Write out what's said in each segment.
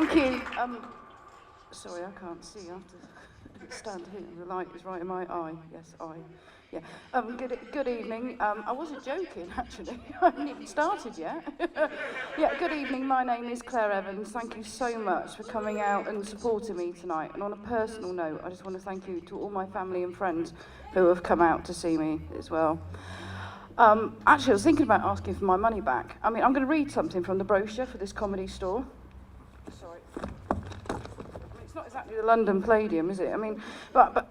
Thank you. Sorry, I can't see. I have to stand here. The light is right in my eye. Yes, eye. Yeah. Good evening. I wasn't joking, actually. I haven't even started yet. Yeah, good evening. My name is Claire Evans. Thank you so much for coming out and supporting me tonight. And on a personal note, I just want to thank you to all my family and friends who have come out to see me as well. Actually, I was thinking about asking for my money back. I mean, I'm going to read something from the brochure for this comedy store. Sorry. It's not exactly the London Palladium, is it? I mean, but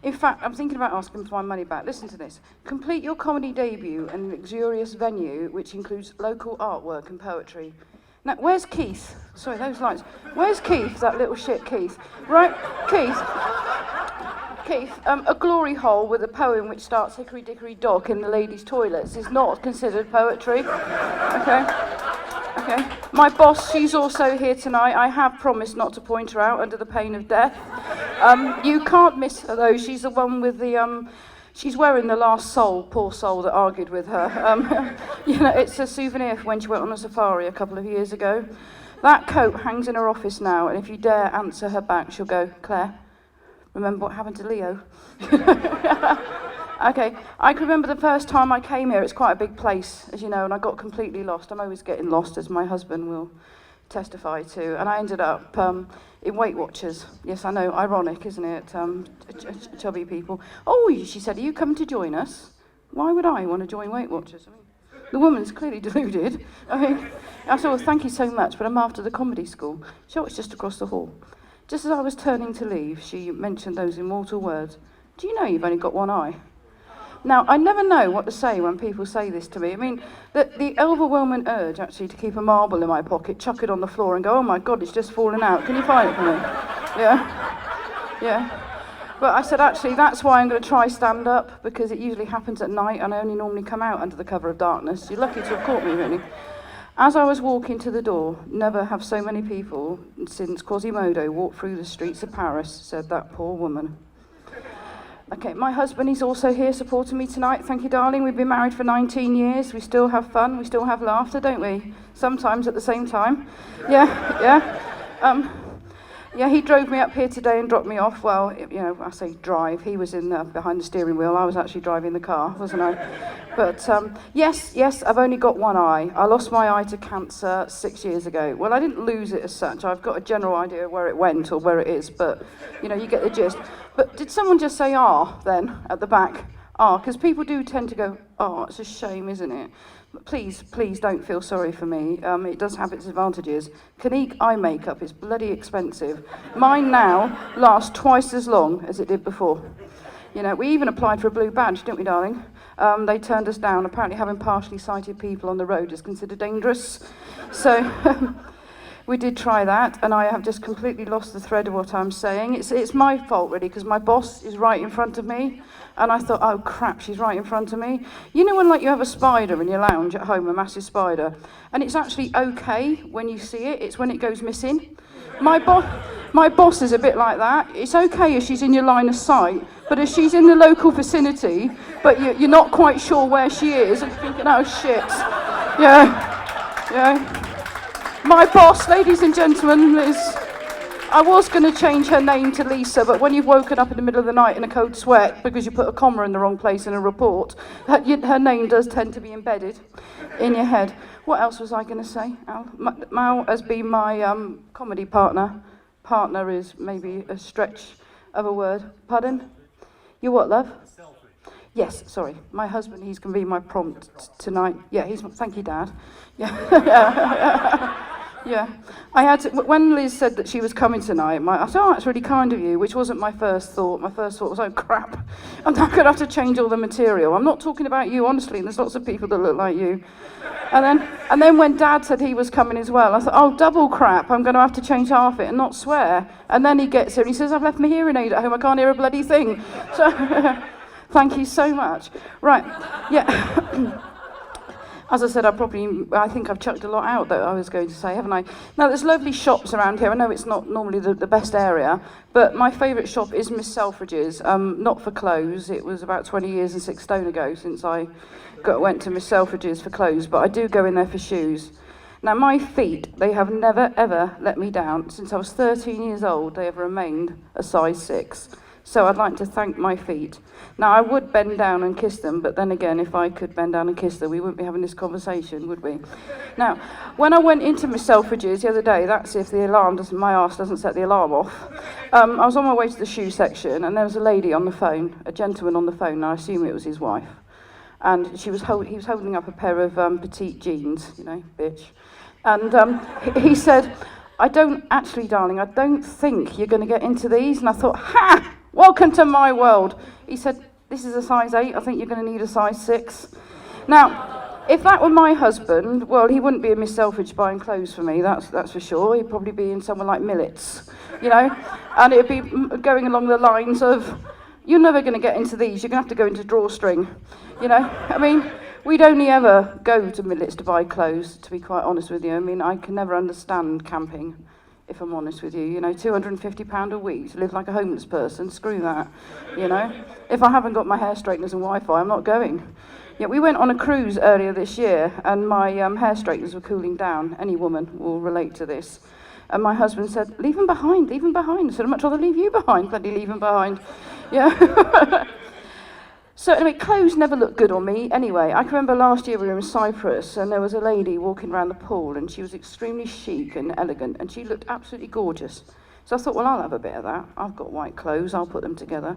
in fact, I'm thinking about asking for my money back. Listen to this. Complete your comedy debut in a luxurious venue, which includes local artwork and poetry. Now, where's Keith? Sorry, those lights. Where's Keith, that little shit Keith? Right, Keith, a glory hole with a poem which starts Hickory Dickory Dock in the ladies' toilets is not considered poetry. Okay. My boss, she's also here tonight. I have promised not to point her out under the pain of death. You can't miss her though. She's the one with the she's wearing the last soul, poor soul that argued with her. You know, it's a souvenir from when she went on a safari a couple of years ago. That coat hangs in her office now, and if you dare answer her back, she'll go, "Claire, remember what happened to Leo?" Okay, I can remember the first time I came here. It's quite a big place, as you know, and I got completely lost. I'm always getting lost, as my husband will testify to. And I ended up in Weight Watchers. Yes, I know, ironic, isn't it? Chubby people. "Oh," she said, "are you coming to join us?" Why would I want to join Weight Watchers? I mean, the woman's clearly deluded. I mean, I said, "Well, thank you so much, but I'm after the comedy school." Sure, it's just across the hall. Just as I was turning to leave, she mentioned those immortal words, "Do you know you've only got one eye?" Now, I never know what to say when people say this to me. I mean, the overwhelming urge, actually, to keep a marble in my pocket, chuck it on the floor and go, "Oh my God, it's just fallen out. Can you find it for me?" Yeah. But I said, actually, that's why I'm going to try stand-up, because it usually happens at night and I only normally come out under the cover of darkness. You're lucky to have caught me, really. As I was walking to the door, never have so many people since Quasimodo walked through the streets of Paris, said that poor woman. Okay, my husband, he's also here supporting me tonight. Thank you, darling. We've been married for 19 years. We still have fun. We still have laughter, don't we? Sometimes at the same time. Yeah, he drove me up here today and dropped me off. Well, you know, I say drive. He was in behind the steering wheel. I was actually driving the car, wasn't I? But yes, I've only got one eye. I lost my eye to cancer 6 years ago. Well, I didn't lose it as such. I've got a general idea where it went or where it is, but, you know, you get the gist. But did someone just say "ah" then at the back? Ah, because people do tend to go, "Oh, it's a shame, isn't it?" But please don't feel sorry for me. It does have its advantages. Clinique eye makeup is bloody expensive. Mine now lasts twice as long as it did before. You know, we even applied for a blue badge, didn't we, darling? They turned us down. Apparently having partially sighted people on the road is considered dangerous. So we did try that, and I have just completely lost the thread of what I'm saying. It's my fault, really, because my boss is right in front of me. And I thought, oh crap, she's right in front of me. You know when like you have a spider in your lounge at home, a massive spider, and it's actually okay when you see it, it's when it goes missing. My boss is a bit like that. It's okay if she's in your line of sight, but if she's in the local vicinity, but you're not quite sure where she is, and you're thinking, oh shit. Yeah. My boss, ladies and gentlemen, I was going to change her name to Lisa, but when you've woken up in the middle of the night in a cold sweat because you put a comma in the wrong place in a report, her name does tend to be embedded in your head. What else was I going to say, Al? Mal has been my comedy partner. Partner is maybe a stretch of a word. Pardon? You what, love? Yes, sorry. My husband, he's going to be my prompt tonight. Yeah, thank you, Dad. Yeah. Yeah, when Liz said that she was coming tonight, I said, "Oh, that's really kind of you," which wasn't my first thought. My first thought was, "Oh, crap, I'm not going to have to change all the material." I'm not talking about you, honestly, there's lots of people that look like you. And then when Dad said he was coming as well, I thought, "Oh, double crap, I'm going to have to change half it and not swear." And then he gets here and he says, "I've left my hearing aid at home, I can't hear a bloody thing." So, thank you so much. Right, yeah. As I said, I think I've chucked a lot out that I was going to say, haven't I? Now, there's lovely shops around here. I know it's not normally the best area, but my favourite shop is Miss Selfridge's, not for clothes. It was about 20 years and 6 stone ago since I went to Miss Selfridge's for clothes, but I do go in there for shoes. Now, my feet, they have never, ever let me down. Since I was 13 years old, they have remained a size 6. So I'd like to thank my feet. Now, I would bend down and kiss them, but then again, if I could bend down and kiss them, we wouldn't be having this conversation, would we? Now, when I went into my Selfridges the other day, that's if the alarm doesn't, my arse doesn't set the alarm off. I was on my way to the shoe section, and there was a lady on the phone, a gentleman on the phone, and I assume it was his wife. And he was holding up a pair of petite jeans, you know, bitch. And he said, I don't think you're going to get into these. And I thought, ha! Welcome to my world. He said, this is a size 8. I think you're going to need a size 6. Now, if that were my husband, well, he wouldn't be in Miss Selfridge buying clothes for me, that's for sure. He'd probably be in someone like Millet's, you know. And it'd be going along the lines of, you're never going to get into these. You're going to have to go into drawstring, you know. I mean, we'd only ever go to Millet's to buy clothes, to be quite honest with you. I mean, I can never understand camping, if I'm honest with you. You know, £250 a week to live like a homeless person, screw that, you know. If I haven't got my hair straighteners and Wi-Fi, I'm not going. Yeah, we went on a cruise earlier this year, and my hair straighteners were cooling down. Any woman will relate to this. And my husband said, leave them behind, leave them behind. I said, I'd much rather leave you behind, bloody leave them behind. Yeah. So anyway, clothes never looked good on me. Anyway, I can remember last year we were in Cyprus and there was a lady walking around the pool and she was extremely chic and elegant and she looked absolutely gorgeous. So I thought, well, I'll have a bit of that. I've got white clothes, I'll put them together.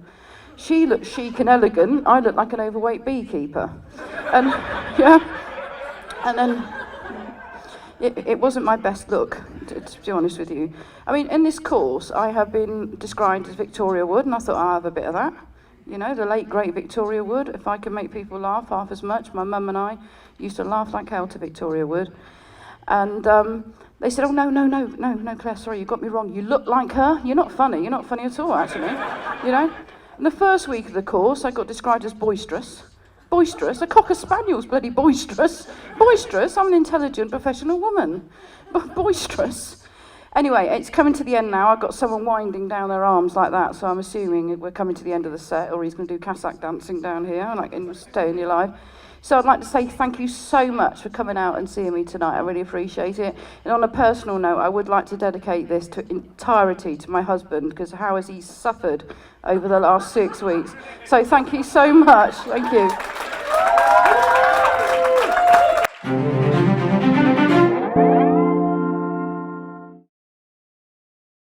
She looked chic and elegant. I looked like an overweight beekeeper. And yeah, and then it wasn't my best look, to be honest with you. I mean, in this course, I have been described as Victoria Wood and I thought I'll have a bit of that. You know, the late, great Victoria Wood. If I can make people laugh half as much, my mum and I used to laugh like hell to Victoria Wood. And they said, oh, no, Claire, sorry, you got me wrong. You look like her. You're not funny at all, actually. You know? In the first week of the course, I got described as boisterous. Boisterous? A cocker spaniel's bloody boisterous. Boisterous? I'm an intelligent professional woman. Boisterous? Anyway, it's coming to the end now. I've got someone winding down their arms like that, so I'm assuming we're coming to the end of the set, or he's going to do Cossack dancing down here, like in Staying Alive. So I'd like to say thank you so much for coming out and seeing me tonight. I really appreciate it. And on a personal note, I would like to dedicate this to entirety to my husband, because how has he suffered over the last 6 weeks. So thank you so much. Thank you.